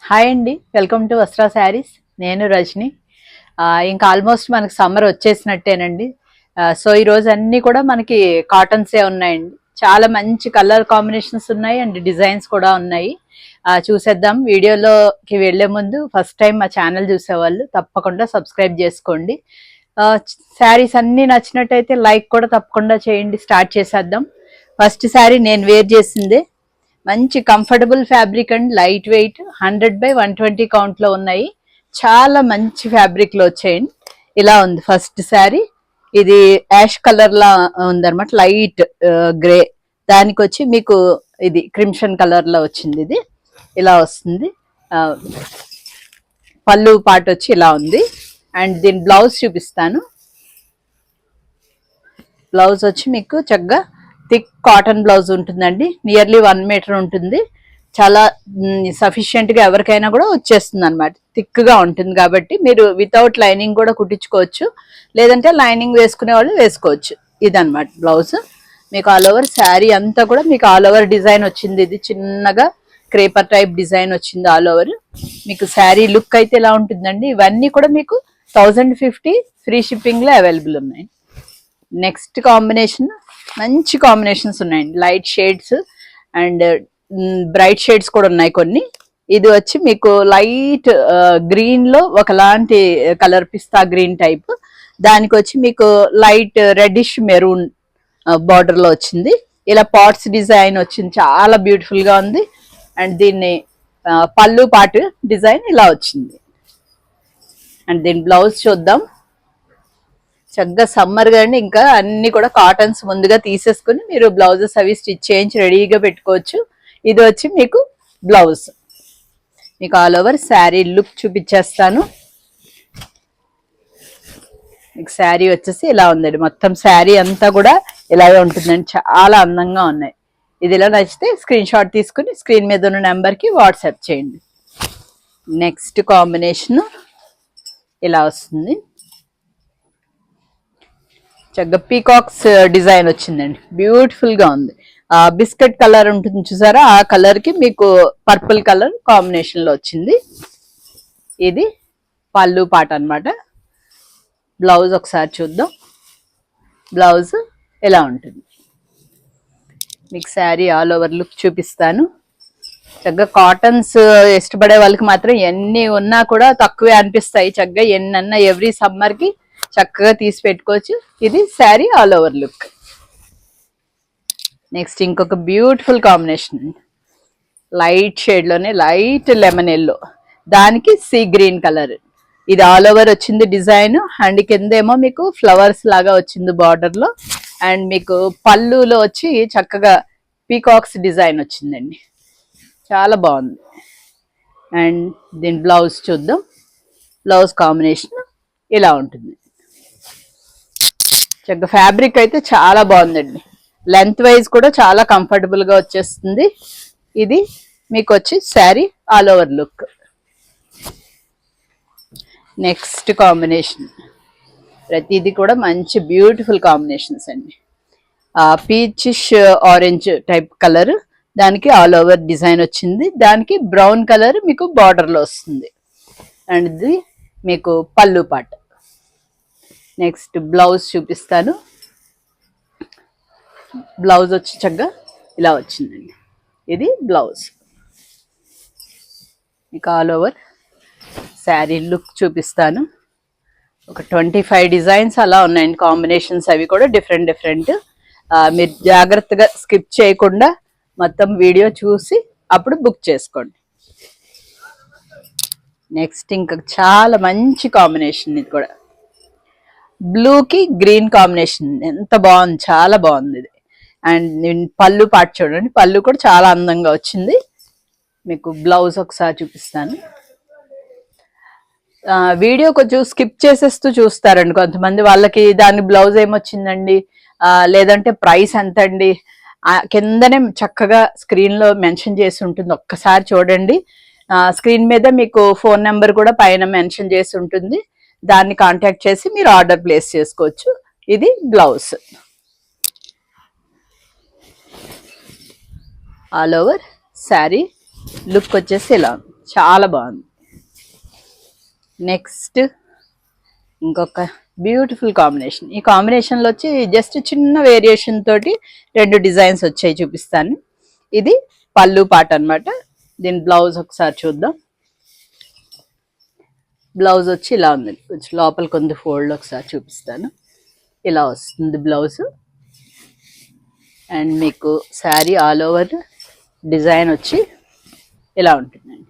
Hi అండి, welcome to వస్త్రా saris. నేను రజని. ఇంకా ఆల్మోస్ట్ మనకి సమ్మర్ వచ్చేసినట్టేనండి. సో ఈరోజు అన్నీ కూడా మనకి కాటన్సే ఉన్నాయండి. చాలా మంచి కలర్ కాంబినేషన్స్ ఉన్నాయి అండ్ డిజైన్స్ కూడా ఉన్నాయి. చూసేద్దాం. వీడియోలోకి వెళ్లే ముందు ఫస్ట్ టైం మా ఛానల్ చూసేవాళ్ళు తప్పకుండా సబ్స్క్రైబ్ చేసుకోండి. శారీస్ అన్నీ నచ్చినట్టయితే లైక్ కూడా తప్పకుండా చేయండి. స్టార్ట్ చేసేద్దాం. ఫస్ట్ శారీ నేను వేర్ చేసిందే. మంచి comfortable fabric and light weight 100/120 count లో ఉన్నాయి. చాలా మంచి ఫ్యాబ్రిక్ లో వచ్చాయండి. ఇలా ఉంది ఫస్ట్ శారీ. ఇది యాష్ కలర్ లా ఉందన్నమాట, లైట్ గ్రే. దానికి వచ్చి మీకు ఇది క్రిమ్షన్ కలర్ లో వచ్చింది. ఇది ఇలా వస్తుంది. పళ్ళు పాటు వచ్చి ఇలా ఉంది. అండ్ దీని బ్లౌజ్ చూపిస్తాను. బ్లౌజ్ వచ్చి మీకు చక్కగా థిక్ కాటన్ బ్లౌజ్ ఉంటుందండి. నియర్లీ 1 మీటర్ ఉంటుంది. చాలా సఫిషియెంట్ గా ఎవరికైనా కూడా వచ్చేస్తుంది అనమాట. థిక్ గా ఉంటుంది కాబట్టి మీరు వితౌట్ లైనింగ్ కూడా కుట్టించుకోవచ్చు, లేదంటే లైనింగ్ వేసుకునే వాళ్ళు వేసుకోవచ్చు. ఇదన్నమాట బ్లౌజ్. మీకు ఆల్ ఓవర్ శారీ అంతా కూడా మీకు ఆల్ ఓవర్ డిజైన్ వచ్చింది. ఇది చిన్నగా క్రేపర్ టైప్ డిజైన్ వచ్చింది ఆల్ ఓవర్. మీకు శారీ లుక్ అయితే ఇలా ఉంటుందండి. ఇవన్నీ కూడా మీకు 1050 ఫ్రీ షిప్పింగ్ లో అవైలబుల్ ఉన్నాయి. నెక్స్ట్ కాంబినేషన్ మంచి కాంబినేషన్స్ ఉన్నాయండి. Light shades and bright shades కూడా ఉన్నాయి కొన్ని. ఇది వచ్చి మీకు లైట్ గ్రీన్ లో ఒకలాంటి కలర్, పిస్తా గ్రీన్ టైప్. దానికి వచ్చి మీకు లైట్ రెడ్డిష్ మెరూన్ బార్డర్ లో వచ్చింది. ఇలా పాట్స్ డిజైన్ వచ్చింది, చాలా బ్యూటిఫుల్ గా ఉంది. అండ్ దీన్ని పళ్ళు పాటు డిజైన్ ఇలా వచ్చింది. అండ్ దీని బ్లౌజ్ చూద్దాం. చక్కగా సమ్మర్ కానీ ఇంకా అన్ని కూడా కాటన్స్ ముందుగా తీసేసుకుని మీరు బ్లౌజెస్ అవి స్టిచ్ చేయించి రెడీగా పెట్టుకోవచ్చు. ఇది వచ్చి మీకు బ్లౌజ్. మీకు ఆల్ ఓవర్ శారీ లుక్ చూపించేస్తాను. మీకు శారీ వచ్చేసి ఇలా ఉందండి. మొత్తం శారీ అంతా కూడా ఇలాగే ఉంటుందండి. చాలా అందంగా ఉన్నాయి. ఇది ఇలా నచ్చితే స్క్రీన్ షాట్ తీసుకుని స్క్రీన్ మీద ఉన్న నెంబర్కి వాట్సాప్ చేయండి. నెక్స్ట్ కాంబినేషన్ ఇలా వస్తుంది. చక్కగా పీకాక్స్ డిజైన్ వచ్చిందండి. బ్యూటిఫుల్ గా ఉంది. బిస్కెట్ కలర్ ఉంటుంది చూసారా, ఆ కలర్ కి మీకు పర్పుల్ కలర్ కాంబినేషన్ లో వచ్చింది. ఇది పళ్ళు పాట అన్నమాట. బ్లౌజ్ ఒకసారి చూద్దాం. బ్లౌజ్ ఎలా ఉంటుంది. మీకు శారీ ఆల్ ఓవర్ లుక్ చూపిస్తాను. చక్కగా కాటన్స్ ఇష్టపడే వాళ్ళకి మాత్రం ఎన్ని ఉన్నా కూడా తక్కువే అనిపిస్తాయి. చక్కగా ఎన్నన్నా ఎవ్రీ సమ్మర్ కి చక్కగా తీసి పెట్టుకోవచ్చు. ఇది sari all over look. Next ఇంకొక బ్యూటిఫుల్ కాంబినేషన్, లైట్ షేడ్ లోనే లైట్ లెమన్ ఎల్లో, దానికి సీ గ్రీన్ కలర్. ఇది ఆల్ ఓవర్ వచ్చింది డిజైన్. అండ్ కిందేమో మీకు ఫ్లవర్స్ లాగా వచ్చింది బార్డర్ లో. అండ్ మీకు పళ్ళులో వచ్చి చక్కగా పీకాక్స్ డిజైన్ వచ్చిందండి. చాలా బాగుంది. అండ్ దీని బ్లౌజ్ చూద్దాం. బ్లౌజ్ కాంబినేషన్ ఇలా ఉంటుంది. చక్కగా ఫ్యాబ్రిక్ అయితే చాలా బాగుందండి. లెంత్ వైజ్ కూడా చాలా కంఫర్టబుల్ గా వచ్చేస్తుంది. ఇది మీకు వచ్చి sari all over look. Next combination ప్రతిది కూడా మంచి బ్యూటిఫుల్ కాంబినేషన్స్ అండి. పీచిష్ ఆరెంజ్ టైప్ కలర్, దానికి ఆల్ ఓవర్ డిజైన్ వచ్చింది. దానికి బ్రౌన్ కలర్ మీకు బార్డర్ లో వస్తుంది. అండ్ ఇది మీకు పళ్ళు పాట. నెక్స్ట్ బ్లౌజ్ చూపిస్తాను. బ్లౌజ్ వచ్చి చక్కగా ఇలా వచ్చిందండి. ఇది బ్లౌజ్. మీకు ఆల్ ఓవర్ శారీ లుక్ చూపిస్తాను. ఒక 25 డిజైన్స్ అలా ఉన్నాయండి. కాంబినేషన్స్ అవి కూడా డిఫరెంట్ డిఫరెంట్. మీరు జాగ్రత్తగా స్కిప్ చేయకుండా మొత్తం వీడియో చూసి అప్పుడు బుక్ చేసుకోండి. నెక్స్ట్ ఇంకా చాలా మంచి కాంబినేషన్. ఇది కూడా బ్లూకి గ్రీన్ కాంబినేషన్ ఎంత బాగుంది, చాలా బాగుంది ఇది. అండ్ పళ్ళు పాటు చూడండి, పళ్ళు కూడా చాలా అందంగా వచ్చింది. మీకు బ్లౌజ్ ఒకసారి చూపిస్తాను. వీడియో కొంచెం స్కిప్ చేసేస్తూ చూస్తారండి కొంతమంది. వాళ్ళకి దాని బ్లౌజ్ ఏమొచ్చిందండి, లేదంటే ప్రైస్ ఎంత అండి, కిందనే చక్కగా స్క్రీన్ లో మెన్షన్ చేసి ఉంటుంది. ఒక్కసారి చూడండి. స్క్రీన్ మీద మీకు ఫోన్ నెంబర్ కూడా పైన మెన్షన్ చేసి ఉంటుంది. దాన్ని కాంటాక్ట్ చేసి మీరు ఆర్డర్ ప్లేస్ చేసుకోవచ్చు. ఇది blouse. All over sari look వచ్చేసి ఇలా ఉంది. చాలా బాగుంది. నెక్స్ట్ ఇంకొక బ్యూటిఫుల్ కాంబినేషన్. ఈ కాంబినేషన్లో వచ్చి జస్ట్ చిన్న వేరియేషన్ తోటి 2 డిజైన్స్ వచ్చాయి, చూపిస్తాను. ఇది పళ్ళు పాట అనమాట. దీని బ్లౌజ్ ఒకసారి చూద్దాం. బ్లౌజ్ వచ్చి ఇలా ఉంది, కొంచెం లోపల కొంత ఫోల్డ్ ఒకసారి చూపిస్తాను. ఇలా వస్తుంది బ్లౌజ్. అండ్ మీకు శారీ ఆల్ ఓవర్ డిజైన్ వచ్చి ఇలా ఉంటుందండి.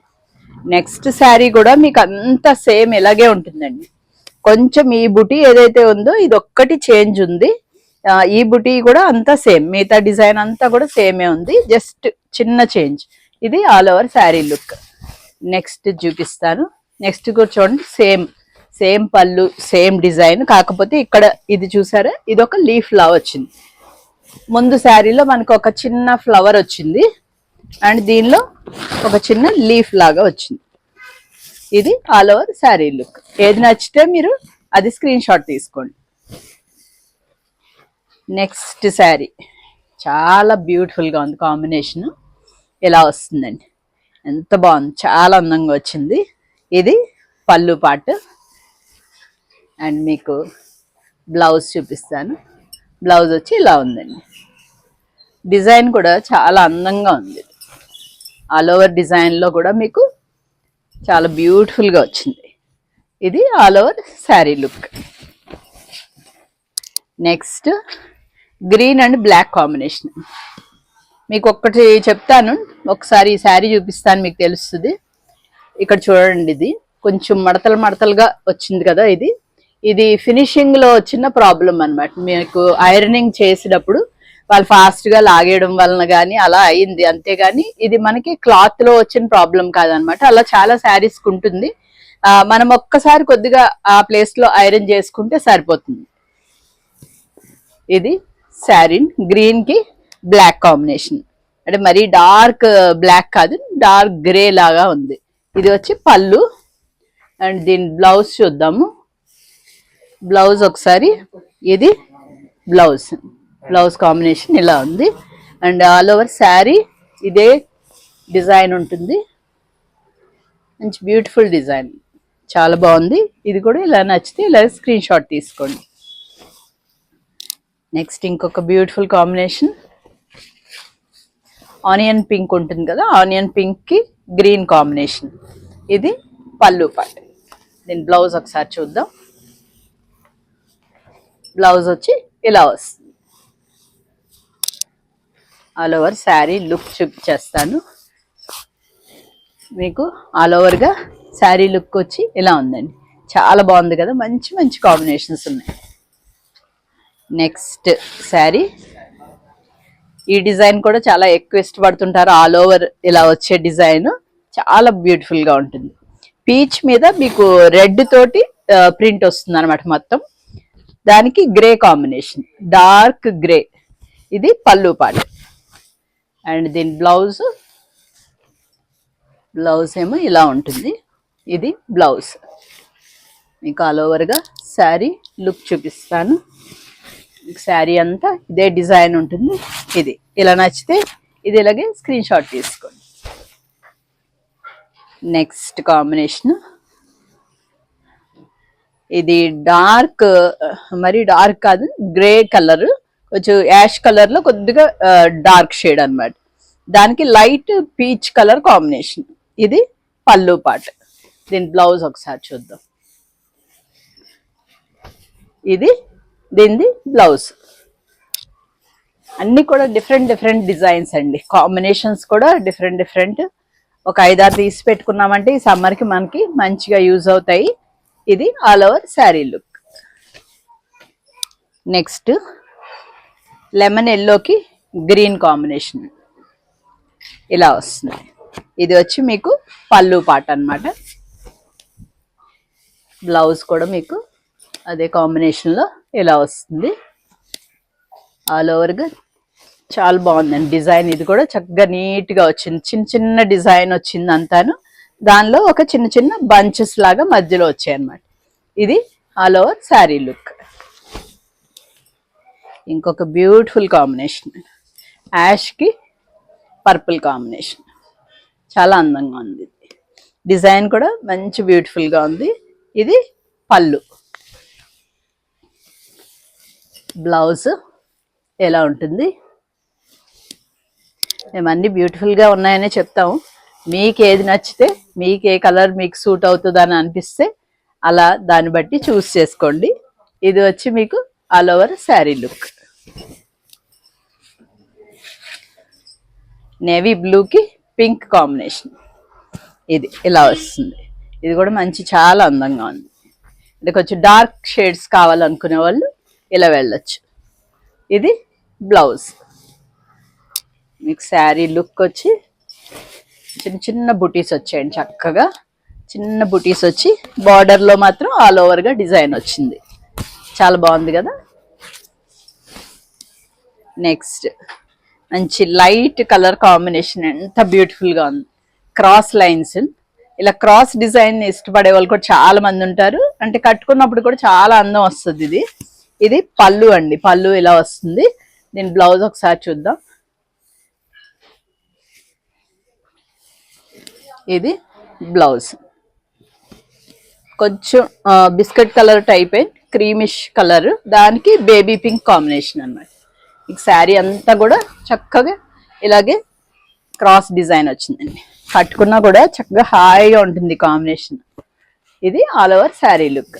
నెక్స్ట్ శారీ కూడా మీకు అంతా సేమ్ ఇలాగే ఉంటుందండి. కొంచెం ఈ బుటీ ఏదైతే ఉందో ఇది ఒక్కటి చేంజ్ ఉంది. ఈ బుటీ కూడా అంతా సేమ్, మిగతా డిజైన్ అంతా కూడా సేమే ఉంది, జస్ట్ చిన్న చేంజ్. ఇది all over sari look. Next చూపిస్తాను. నెక్స్ట్ కూడా చూడండి, సేమ్ పళ్ళు, సేమ్ డిజైన్. కాకపోతే ఇక్కడ ఇది చూసారా, ఇది ఒక లీఫ్ లా వచ్చింది. ముందు శారీలో మనకు ఒక చిన్న ఫ్లవర్ వచ్చింది, అండ్ దీనిలో ఒక చిన్న లీఫ్ లాగా వచ్చింది. ఇది ఆల్ ఓవర్ శారీ లుక్. ఏది నచ్చితే మీరు అది స్క్రీన్ షాట్ తీసుకోండి. నెక్స్ట్ శారీ చాలా బ్యూటిఫుల్గా ఉంది. కాంబినేషన్ ఇలా వస్తుందండి, ఎంత బాగుంది, చాలా అందంగా వచ్చింది. ఇది పళ్ళు పార్ట్. అండ్ మీకు బ్లౌజ్ చూపిస్తాను. బ్లౌజ్ వచ్చి ఇలా ఉందండి. డిజైన్ కూడా చాలా అందంగా ఉంది. ఆల్ ఓవర్ డిజైన్లో కూడా మీకు చాలా బ్యూటిఫుల్గా వచ్చింది. ఇది all over sari look. Next green and black combination. మీకు ఒక్కటి చెప్తాను, ఒకసారి ఈ శారీ చూపిస్తాను, మీకు తెలుస్తుంది. ఇక్కడ చూడండి, ఇది కొంచెం మడతలుగా వచ్చింది కదా. ఇది ఫినిషింగ్లో వచ్చిన ప్రాబ్లం అనమాట. మీకు ఐరనింగ్ చేసేటప్పుడు వాళ్ళు ఫాస్ట్గా లాగేయడం వలన కానీ అలా అయింది, అంతేగాని ఇది మనకి క్లాత్లో వచ్చిన ప్రాబ్లం కాదనమాట. అలా చాలా శారీస్కి ఉంటుంది. మనం ఒక్కసారి కొద్దిగా ఆ ప్లేస్లో ఐరన్ చేసుకుంటే సరిపోతుంది. ఇది శారీ గ్రీన్కి బ్లాక్ కాంబినేషన్, అంటే మరీ డార్క్ బ్లాక్ కాదు, డార్క్ గ్రే లాగా ఉంది. ఇది వచ్చి పళ్ళు. అండ్ దీని బ్లౌజ్ చూద్దాము. బ్లౌజ్ ఒకసారి, ఇది బ్లౌజ్ కాంబినేషన్ ఇలా ఉంది. అండ్ ఆల్ ఓవర్ శారీ ఇదే డిజైన్ ఉంటుంది. మంచి బ్యూటిఫుల్ డిజైన్, చాలా బాగుంది. ఇది కూడా ఇలా నచ్చితే ఇలా స్క్రీన్ షాట్ తీసుకోండి. నెక్స్ట్ ఇంకొక బ్యూటిఫుల్ కాంబినేషన్, ఆనియన్ పింక్ ఉంటుంది కదా, ఆనియన్ పింక్కి గ్రీన్ కాంబినేషన్. ఇది పళ్ళు పార్ట్. దీని బ్లౌజ్ ఒకసారి చూద్దాం. బ్లౌజ్ వచ్చి ఇలా వస్తుంది. ఆల్ ఓవర్ శారీ లుక్ చూపించేస్తాను మీకు. ఆల్ ఓవర్గా శారీ లుక్ వచ్చి ఇలా ఉందండి, చాలా బాగుంది కదా. మంచి మంచి కాంబినేషన్స్ ఉన్నాయి. నెక్స్ట్ శారీ, ఈ డిజైన్ కూడా చాలా ఎక్కువ ఇష్టపడుతుంటారు. ఆల్ ఓవర్ ఇలా వచ్చే డిజైన్ చాలా బ్యూటిఫుల్గా ఉంటుంది. పీచ్ మీద మీకు రెడ్ తోటి ప్రింట్ వస్తుంది అనమాట మొత్తం. దానికి గ్రే కాంబినేషన్, డార్క్ గ్రే. ఇది పళ్ళు పార్ట్. అండ్ దీని బ్లౌజ్ ఏమో ఇలా ఉంటుంది. ఇది బ్లౌజ్. మీకు ఆల్ ఓవర్గా శారీ లుక్ చూపిస్తాను. శారీ అంతా ఇదే డిజైన్ ఉంటుంది. ఇది ఇలా నచ్చితే ఇది ఇలాగే స్క్రీన్ షాట్ తీసుకోండి. నెక్స్ట్ కాంబినేషన్, ఇది డార్క్, మరి డార్క్ కాదు, గ్రే కలర్, కొంచెం యాష్ కలర్ లో కొద్దిగా డార్క్ షేడ్ అన్నమాట. దానికి లైట్ పీచ్ కలర్ కాంబినేషన్. ఇది పళ్ళు పార్ట్. దీని బ్లౌజ్ ఒకసారి చూద్దాం. ఇది దీనిది బ్లౌజ్. అన్ని కూడా డిఫరెంట్ డిజైన్స్ అండి. కాంబినేషన్స్ కూడా డిఫరెంట్. ఒక 5-6 తీసి పెట్టుకున్నామంటే ఈ సమ్మర్కి మనకి మంచిగా యూజ్ అవుతాయి. ఇది all over sari look. Next lemon ఎల్లోకి గ్రీన్ కాంబినేషన్ ఇలా వస్తుంది. ఇది వచ్చి మీకు పళ్ళు పార్ట్ అన్నమాట. బ్లౌజ్ కూడా మీకు అదే కాంబినేషన్లో ఇలా వస్తుంది. ఆల్ ఓవర్గా చాలా బాగుందండి డిజైన్. ఇది కూడా చక్కగా నీట్గా వచ్చింది. చిన్న డిజైన్ వచ్చింది అంతాను. దానిలో ఒక చిన్న బంచెస్ లాగా మధ్యలో వచ్చాయి అన్నమాట. ఇది ఆల్ ఓవర్ శారీ లుక్. ఇంకొక beautiful combination, Yaskhi purple combination, చాలా అందంగా ఉంది. డిజైన్ కూడా మంచి బ్యూటిఫుల్ గా ఉంది. ఇది పళ్ళు. బ్లౌజ్ ఎలా ఉంటుంది? మేము అన్ని బ్యూటిఫుల్ గా ఉన్నాయనే చెప్తాము. మీకు ఏది నచ్చితే, మీకు ఏ కలర్ మీకు సూట్ అవుతుంది అని అనిపిస్తే అలా దాన్ని బట్టి చూస్ చేసుకోండి. ఇది వచ్చి మీకు all over sari look. Navy బ్లూకి పింక్ కాంబినేషన్. ఇది ఇలా వస్తుంది. ఇది కూడా మంచి చాలా అందంగా ఉంది. ఇది కొంచెం డార్క్ షేడ్స్ కావాలనుకునే వాళ్ళు ఇలా వెళ్ళొచ్చు. ఇది బ్లౌజ్. మీకు శారీ లుక్ వచ్చి చిన్న చిన్న బుటీస్ వచ్చాయండి. చక్కగా చిన్న బుటీస్ వచ్చి బార్డర్లో మాత్రం ఆల్ ఓవర్గా డిజైన్ వచ్చింది. చాలా బాగుంది కదా. నెక్స్ట్ మంచి లైట్ కలర్ కాంబినేషన్, ఎంత బ్యూటిఫుల్గా ఉంది. క్రాస్ లైన్స్, ఇలా క్రాస్ డిజైన్ ఇష్టపడే వాళ్ళు కూడా చాలా మంది ఉంటారు. అంటే కట్టుకున్నప్పుడు కూడా చాలా అందం వస్తుంది. ఇది పళ్ళు అండి. పళ్ళు ఇలా వస్తుంది. దీని బ్లౌజ్ ఒకసారి చూద్దాం. ఇది బ్లౌజ్. కొంచెం biscuit colour type creamish colour, దానికి బేబీ పింక్ కాంబినేషన్ అన్నమాట. ఈ శారీ అంతా కూడా చక్కగా ఇలాగే క్రాస్ డిజైన్ వచ్చిందండి. కట్టుకున్నా కూడా చక్కగా హాయిగా ఉంటుంది కాంబినేషన్. ఇది ఆల్ ఓవర్ శారీ లుక్.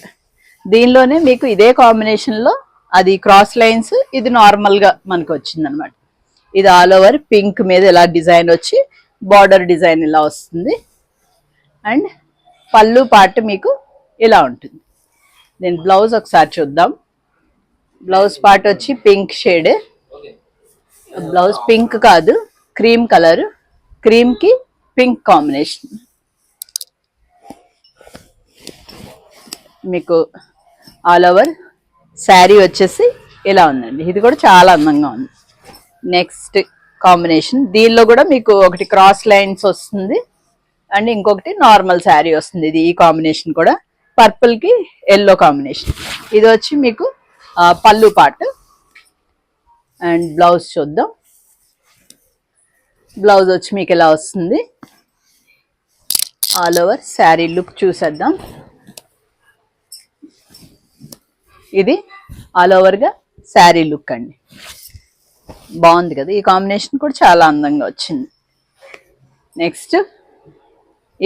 దీనిలోనే మీకు ఇదే కాంబినేషన్లో అది క్రాస్ లైన్స్, ఇది నార్మల్గా మనకు వచ్చింది అనమాట. ఇది ఆల్ ఓవర్ పింక్ మీద ఇలా డిజైన్ వచ్చి బార్డర్ డిజైన్ ఇలా వస్తుంది. అండ్ పళ్ళు పార్ట్ మీకు ఇలా ఉంటుంది. దీని బ్లౌజ్ ఒకసారి చూద్దాం. బ్లౌజ్ పార్ట్ వచ్చి పింక్ షేడ్. బ్లౌజ్ పింక్ కాదు, క్రీమ్ కలర్. క్రీమ్కి పింక్ కాంబినేషన్. మీకు ఆల్ ఓవర్ శారీ వచ్చేసి ఇలా ఉందండి. ఇది కూడా చాలా అందంగా ఉంది. నెక్స్ట్ కాంబినేషన్, దీనిలో కూడా మీకు ఒకటి క్రాస్ లైన్స్ వస్తుంది అండ్ ఇంకొకటి నార్మల్ శారీ వస్తుంది. ఇది ఈ కాంబినేషన్ కూడా పర్పుల్కి ఎల్లో కాంబినేషన్. ఇది వచ్చి మీకు పళ్ళు పార్ట్. అండ్ బ్లౌజ్ చూద్దాం. బ్లౌజ్ వచ్చి మీకు ఇలా వస్తుంది. ఆల్ ఓవర్ శారీ లుక్ చూసేద్దాం. ఇది ఆల్ ఓవర్గా శారీ లుక్ అండి. బాగుంది కదా. ఈ కాంబినేషన్ కూడా చాలా అందంగా వచ్చింది. నెక్స్ట్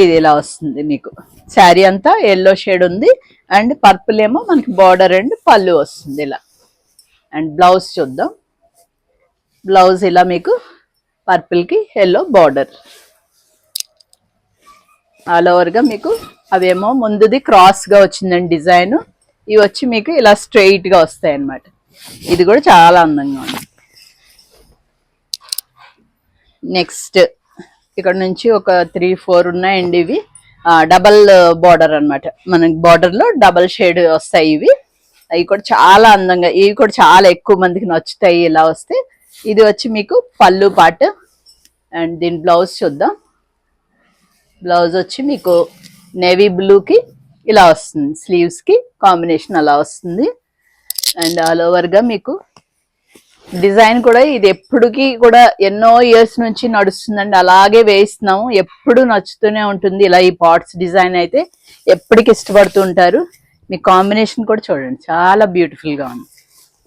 ఇది ఇలా వస్తుంది. మీకు శారీ అంతా ఎల్లో షేడ్ ఉంది అండ్ పర్పుల్ ఏమో మనకి బార్డర్ అండ్ పళ్ళు వస్తుంది ఇలా. అండ్ బ్లౌజ్ చూద్దాం. బ్లౌజ్ ఇలా మీకు పర్పుల్కి ఎల్లో బార్డర్. ఆల్ ఓవర్గా మీకు అవేమో ముందుది క్రాస్గా వచ్చిందండి డిజైన్. ఇవి వచ్చి మీకు ఇలా స్ట్రెయిట్గా వస్తాయి అన్నమాట. ఇది కూడా చాలా అందంగా ఉంది. నెక్స్ట్ ఇక్కడ నుంచి ఒక 3-4 ఉన్నాయండి. ఇవి డబల్ బార్డర్ అన్నమాట. మనకి బార్డర్లో డబల్ షేడ్ వస్తాయి ఇవి. అవి కూడా చాలా అందంగా, ఇవి కూడా చాలా ఎక్కువ మందికి నచ్చుతాయి ఇలా వస్తే. ఇది వచ్చి మీకు పళ్ళు పార్ట్. అండ్ దీని బ్లౌజ్ చూద్దాం. బ్లౌజ్ వచ్చి మీకు నేవీ బ్లూకి ఇలా వస్తుంది. స్లీవ్స్కి కాంబినేషన్ అలా వస్తుంది. అండ్ ఆల్ ఓవర్గా మీకు డిజైన్ కూడా ఇది ఎప్పటికీ కూడా ఎన్నో ఇయర్స్ నుంచి నడుస్తుందండి. అలాగే వేయిస్తున్నాము, ఎప్పుడు నచ్చుతూనే ఉంటుంది. ఇలా ఈ పాట్స్ డిజైన్ అయితే ఎప్పటికి ఇష్టపడుతూ ఉంటారు. మీ కాంబినేషన్ కూడా చూడండి, చాలా బ్యూటిఫుల్గా ఉంది.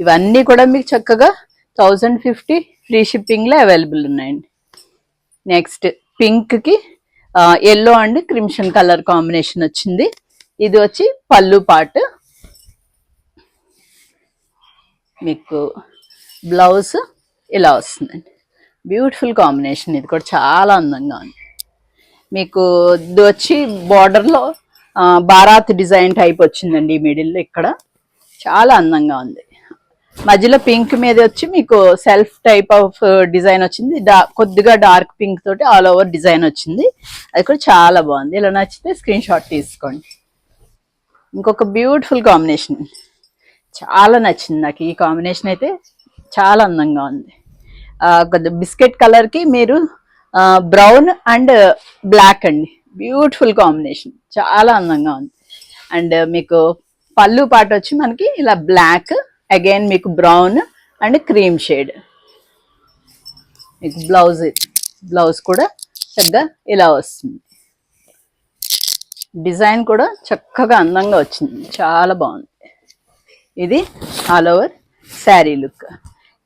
ఇవన్నీ కూడా మీకు చక్కగా 1050 ఫ్రీ షిప్పింగ్లో అవైలబుల్ ఉన్నాయండి. నెక్స్ట్ పింక్కి yellow and crimson colour combination వచ్చింది. ఇది వచ్చి పళ్ళు పార్ట్. మీకు బ్లౌజ్ ఇలా వస్తుందండి. Beautiful combination. ఇది కూడా చాలా అందంగా ఉంది. మీకు ఇది వచ్చి బార్డర్లో బారాత్ డిజైన్ టైప్ వచ్చిందండి. మిడిల్లో ఇక్కడ చాలా అందంగా ఉంది. మధ్యలో పింక్ మీద వచ్చి మీకు సెల్ఫ్ టైప్ ఆఫ్ డిజైన్ వచ్చింది. కొద్దిగా డార్క్ పింక్ తోటి ఆల్ ఓవర్ డిజైన్ వచ్చింది. అది కూడా చాలా బాగుంది. ఇలా నచ్చితే స్క్రీన్ షాట్ తీసుకోండి. ఇంకొక బ్యూటిఫుల్ కాంబినేషన్, చాలా నచ్చింది నాకు. ఈ కాంబినేషన్ అయితే చాలా అందంగా ఉంది. బిస్కెట్ కలర్కి మీరు బ్రౌన్ అండ్ బ్లాక్ అండి. బ్యూటిఫుల్ కాంబినేషన్, చాలా అందంగా ఉంది. అండ్ మీకు పళ్ళు పాట వచ్చి మనకి ఇలా బ్లాక్, అగైన్ మీకు బ్రౌన్ అండ్ క్రీమ్ షేడ్. మీకు బ్లౌజ్ కూడా చక్కగా ఇలా వస్తుంది. డిజైన్ కూడా చక్కగా అందంగా వచ్చింది, చాలా బాగుంది. ఇది ఆల్ ఓవర్ శారీ లుక్.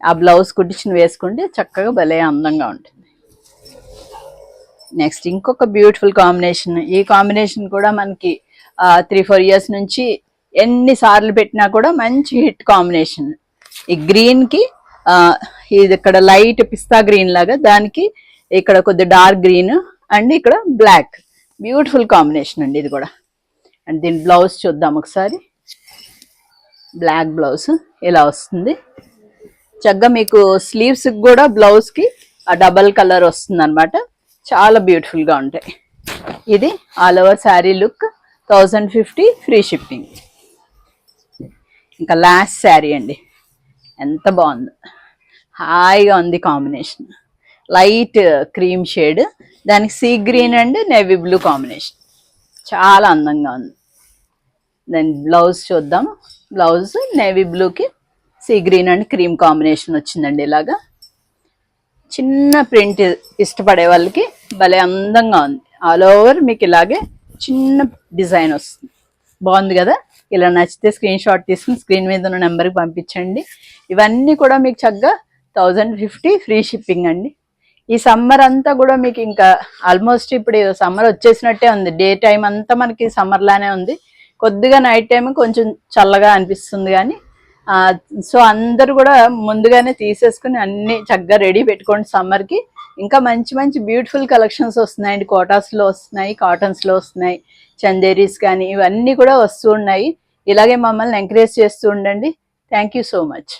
ఆ బ్లౌజ్ కుట్టించిన వేసుకుంటే చక్కగా భలే అందంగా ఉంటుంది. నెక్స్ట్ ఇంకొక బ్యూటిఫుల్ కాంబినేషన్. ఈ కాంబినేషన్ కూడా మనకి 3-4 ఇయర్స్ నుంచి ఎన్నిసార్లు పెట్టినా కూడా మంచి హిట్ కాంబినేషన్. ఈ గ్రీన్కి ఇది ఇక్కడ లైట్ పిస్తా గ్రీన్ లాగా, దానికి ఇక్కడ కొద్ది డార్క్ గ్రీన్ అండ్ ఇక్కడ బ్లాక్, బ్యూటిఫుల్ కాంబినేషన్ అండి ఇది కూడా. అండ్ దీని బ్లౌజ్ చూద్దాం ఒకసారి. బ్లాక్ బ్లౌజ్ ఇలా వస్తుంది. చక్కగా మీకు స్లీవ్స్కి కూడా బ్లౌజ్కి ఆ డబల్ కలర్ వస్తుంది అనమాట. చాలా బ్యూటిఫుల్గా ఉంటాయి. ఇది all over sari look, 1050 free shipping. ఇంకా లాస్ట్ శారీ అండి, ఎంత బాగుంది, హాయిగా ఉంది కాంబినేషన్. లైట్ క్రీమ్ షేడ్, దానికి sea green and navy blue combination, చాలా అందంగా ఉంది. దాని బ్లౌజ్ చూద్దాం. బ్లౌజ్ నేవీ బ్లూకి sea green and cream combination వచ్చిందండి. ఇలాగా చిన్న ప్రింట్ ఇష్టపడే వాళ్ళకి భలే అందంగా ఉంది. ఆల్ ఓవర్ మీకు ఇలాగే చిన్న డిజైన్ వస్తుంది, బాగుంది కదా. ఇలా నచ్చితే స్క్రీన్ షాట్ తీసుకుని స్క్రీన్ మీద ఉన్న నెంబర్కి పంపించండి. ఇవన్నీ కూడా మీకు చక్కగా 1050 ఫ్రీ షిప్పింగ్ అండి. ఈ సమ్మర్ అంతా కూడా మీకు ఇంకా ఆల్మోస్ట్ ఇప్పుడు సమ్మర్ వచ్చేసినట్టే ఉంది. డే టైం అంతా మనకి సమ్మర్ లానే ఉంది, కొద్దిగా నైట్ టైం కొంచెం చల్లగా అనిపిస్తుంది. కానీ సో అందరూ కూడా ముందుగానే తీసేసుకుని అన్ని చక్కగా రెడీ పెట్టుకోండి సమ్మర్కి. ఇంకా మంచి మంచి బ్యూటిఫుల్ కలెక్షన్స్ వస్తున్నాయండి. కోటాస్లో వస్తున్నాయి, కాటన్స్లో వస్తున్నాయి, చందేరీస్ కానీ ఇవన్నీ కూడా వస్తూ ఉన్నాయి. ఇలాగే మమ్మల్ని ఎంకరేజ్ చేస్తూ ఉండండి. Thank you so much.